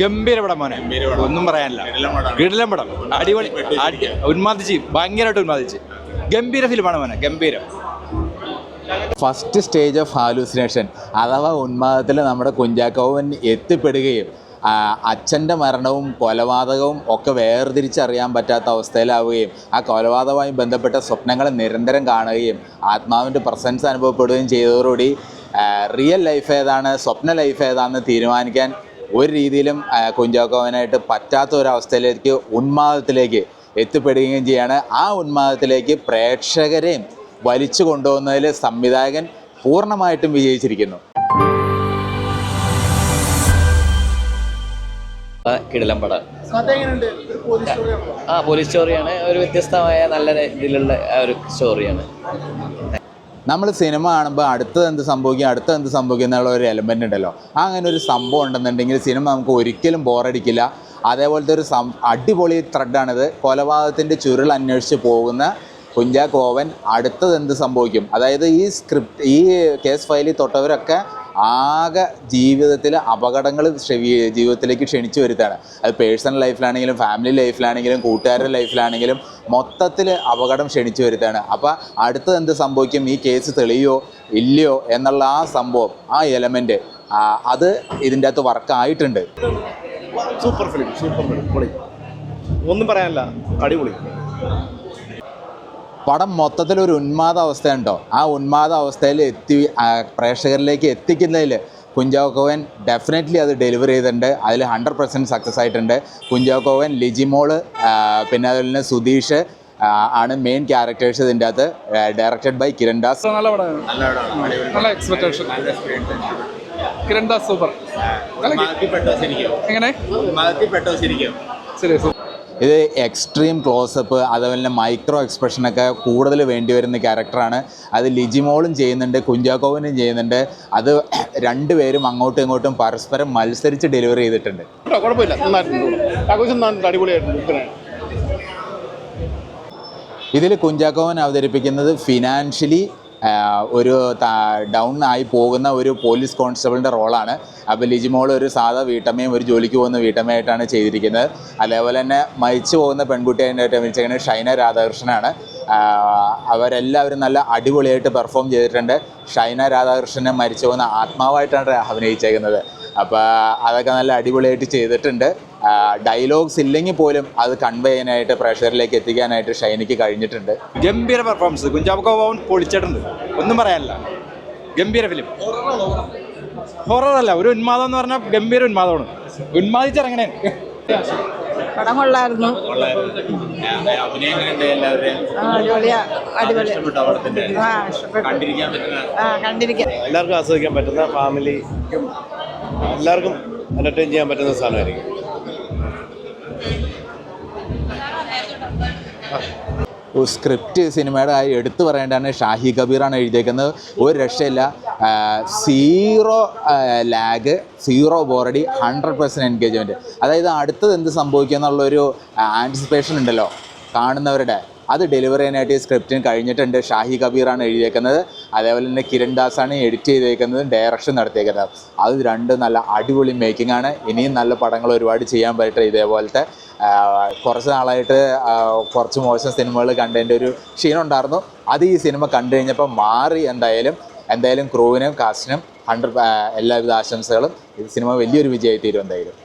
ഗംഭീര പടം മോനെ, ഒന്നും പറയാനില്ല. കിടിലം പടം, അടിപൊളി, ഉന്മാദിച്ച്, ഭയങ്കരമായിട്ട് ഉന്മാദിച്ച്. ഗംഭീര ഫിലിമാണ് മോനെ, ഗംഭീരം. ഫസ്റ്റ് സ്റ്റേജ് ഓഫ് ഹാലൂസിനേഷൻ അഥവാ ഉന്മാദത്തിൽ നമ്മുടെ കുഞ്ചാക്കോവൻ എത്തിപ്പെടുകയും അച്ഛൻ്റെ മരണവും കൊലപാതകവും ഒക്കെ വേർതിരിച്ചറിയാൻ പറ്റാത്ത അവസ്ഥയിലാവുകയും ആ കൊലപാതകവുമായി ബന്ധപ്പെട്ട സ്വപ്നങ്ങൾ നിരന്തരം കാണുകയും ആത്മാവിൻ്റെ പ്രസൻസ് അനുഭവപ്പെടുകയും ചെയ്തതോടുകൂടി റിയൽ ലൈഫ് ഏതാണ്, സ്വപ്ന ലൈഫ് ഏതാണെന്ന് തീരുമാനിക്കാൻ ഒരു രീതിയിലും കുഞ്ചാക്കോവനായിട്ട് പറ്റാത്ത ഒരവസ്ഥയിലേക്ക് ഉന്മാദത്തിലേക്ക് എത്തിപ്പെടുകയും ചെയ്യാണ്. ആ ഉന്മാദത്തിലേക്ക് പ്രേക്ഷകരെയും വലിച്ചു കൊണ്ടുപോകുന്നതിൽ സംവിധായകൻ പൂർണ്ണമായിട്ടും വിജയിച്ചിരിക്കുന്നു. കിടിലം പടം. പോലീസ് സ്റ്റോറിയാണ്, ഒരു വ്യത്യസ്തമായ നല്ല ഇതിലുള്ള ഒരു സ്റ്റോറിയാണ്. നമ്മൾ സിനിമ കാണുമ്പോൾ അടുത്തത് എന്ത് സംഭവിക്കും എന്നുള്ള ഒരു എലമെൻ്റ് ഉണ്ടല്ലോ. അങ്ങനെ ഒരു സംഭവം ഉണ്ടെന്നുണ്ടെങ്കിൽ സിനിമ നമുക്ക് ഒരിക്കലും ബോറടിക്കില്ല. അതേപോലത്തെ ഒരു അടിപൊളി ത്രെഡാണിത്. കൊലപാതകത്തിൻ്റെ ചുരുൾ അന്വേഷിച്ച് പോകുന്ന കുഞ്ചാക്കോവൻ അടുത്തത് എന്ത് സംഭവിക്കും, അതായത് ഈ കേസ് ഫയലിൽ തൊട്ടവരൊക്കെ ആകെ ജീവിതത്തിൽ അപകടങ്ങൾ ജീവിതത്തിലേക്ക് ക്ഷണിച്ചു വരുത്താണ്. അത് പേഴ്സണൽ ലൈഫിലാണെങ്കിലും ഫാമിലി ലൈഫിലാണെങ്കിലും കൂട്ടുകാരുടെ ലൈഫിലാണെങ്കിലും മൊത്തത്തിൽ അപകടം ക്ഷണിച്ചു വരുത്താണ്. അപ്പോൾ അടുത്തത് എന്ത് സംഭവിക്കും, ഈ കേസ് തെളിയോ ഇല്ലയോ എന്നുള്ള ആ സംഭവം, ആ എലമെൻ്റ് അത് ഇതിൻ്റെ അകത്ത് വർക്കായിട്ടുണ്ട്. സൂപ്പർ ഫിലിം, പൊളി, ഒന്നും പറയാനില്ല, അടിപൊളി പടം. മൊത്തത്തിലൊരു ഉന്മാദ അവസ്ഥയുണ്ടോ, ആ ഉന്മാദ അവസ്ഥയിൽ പ്രേക്ഷകരിലേക്ക് എത്തിക്കുന്നതിൽ കുഞ്ചാക്കോവൻ ഡെഫിനറ്റ്ലി അത് ഡെലിവർ ചെയ്തിട്ടുണ്ട്. അതിൽ 100% സക്സസ് ആയിട്ടുണ്ട്. കുഞ്ചാക്കോവൻ, ലിജിമോൾ, പിന്നെ അതുപോലെ തന്നെ സുധീഷ് ആണ് മെയിൻ ക്യാരക്ടേഴ്സ് ഇതിൻ്റെ അകത്ത്. Directed by Kiran Das. നല്ല എക്സ്പെക്ടേഷൻ. കിരൺ ദാസ് സൂപ്പർ. എങ്ങനെ ശരി. ഇത് എക്സ്ട്രീം ക്ലോസപ്പ്, അതുപോലെ തന്നെ മൈക്രോ എക്സ്പ്രഷനൊക്കെ കൂടുതൽ വേണ്ടി വരുന്ന ക്യാരക്ടറാണ്. അത് ലിജിമോളും ചെയ്യുന്നുണ്ട്, കുഞ്ചാക്കോവനും ചെയ്യുന്നുണ്ട്. അത് രണ്ടുപേരും അങ്ങോട്ടും ഇങ്ങോട്ടും പരസ്പരം മത്സരിച്ച് ഡെലിവറി ചെയ്തിട്ടുണ്ട്. ഇതിൽ കുഞ്ചാക്കോവൻ അവതരിപ്പിക്കുന്നത് ഫിനാൻഷ്യലി ഒരു ഡൗൺ ആയി പോകുന്ന ഒരു പോലീസ് കോൺസ്റ്റബിളിൻ്റെ റോളാണ്. അപ്പോൾ ലിജിമോൾ ഒരു സാധാ വീട്ടമ്മയും ഒരു ജോലിക്ക് പോകുന്ന വീട്ടമ്മയായിട്ടാണ് ചെയ്തിരിക്കുന്നത്. അതേപോലെ തന്നെ മരിച്ചു പോകുന്ന പെൺകുട്ടിയായിട്ട് അഭിനയിച്ചിരിക്കുന്നത് ഷൈന രാധാകൃഷ്ണനാണ്. അവരെല്ലാവരും നല്ല അടിപൊളിയായിട്ട് പെർഫോം ചെയ്തിട്ടുണ്ട്. ഷൈന രാധാകൃഷ്ണനെ മരിച്ചു പോകുന്ന ആത്മാവായിട്ടാണ് അഭിനയിച്ചേക്കുന്നത്. അപ്പോൾ അതൊക്കെ നല്ല അടിപൊളിയായിട്ട് ചെയ്തിട്ടുണ്ട്. ഡയലോഗ്സ് ഇല്ലെങ്കിൽ പോലും അത് കൺവേ ചെയ്യാനായിട്ട് പ്രേക്ഷകരിലേക്ക് എത്തിക്കാനായിട്ട് ഷൈനിക്ക് കഴിഞ്ഞിട്ടുണ്ട്. ഗംഭീര പെർഫോമൻസ്, കുഞ്ചാക്കോവൻ പൊളിച്ചിട്ടുണ്ട്, ഒന്നും പറയാനില്ല. ഗംഭീര ഫിലിം. ഹൊററല്ല, ഒരു ഉന്മാദം എന്ന് പറഞ്ഞാൽ ഗംഭീര ഉന്മാദമാണ്. ഉന്മാദിച്ചിറങ്ങണേ. പടം കൊള്ളായിരുന്നു. എല്ലാവർക്കും ആസ്വദിക്കാൻ പറ്റുന്ന, ഫാമിലിക്കും എല്ലാവർക്കും എൻ്റർടൈൻ ചെയ്യാൻ പറ്റുന്ന സാധനമായിരിക്കും. സ്ക്രിപ്റ്റ് സിനിമയുടെ എടുത്തു പറയേണ്ടതാണ്. ഷാഹി കബീറാണ് എഴുതിയേക്കുന്നത്. ഒരു രക്ഷയില്ല. സീറോ ലാഗ്, സീറോ ബോറടി, 100% എൻഗേജ്മെൻറ്റ്. അതായത് അടുത്തത് എന്ത് സംഭവിക്കുക എന്നുള്ളൊരു ആൻറ്റിസിപ്പേഷൻ ഉണ്ടല്ലോ കാണുന്നവരുടെ, അത് ഡെലിവറി ചെയ്യാനായിട്ട് ഈ സ്ക്രിപ്റ്റിന് കഴിഞ്ഞിട്ടുണ്ട്. ഷാഹി കബീറാണ് എഴുതിയേക്കുന്നത്. അതേപോലെ തന്നെ കിരൺ ദാസാണ് എഡിറ്റ് ചെയ്തേക്കുന്നത്, ഡയറക്ഷൻ നടത്തിയേക്കുന്നത്. അത് രണ്ടും നല്ല അടിപൊളി മേക്കിംഗ് ആണ്. ഇനിയും നല്ല പടങ്ങൾ ഒരുപാട് ചെയ്യാൻ പറ്റും. ഇതേപോലത്തെ കുറച്ച് നാളായിട്ട് കുറച്ച് മോശം സിനിമകൾ കണ്ടതിൻ്റെ ഒരു ക്ഷീണം ഉണ്ടായിരുന്നു. അത് ഈ സിനിമ കണ്ടു കഴിഞ്ഞപ്പോൾ മാറി. എന്തായാലും ക്രൂവിനും കാസ്റ്റിനും എല്ലാവിധ ആശംസകളും. ഈ സിനിമ വലിയൊരു വിജയമായി തീരും എന്തായാലും.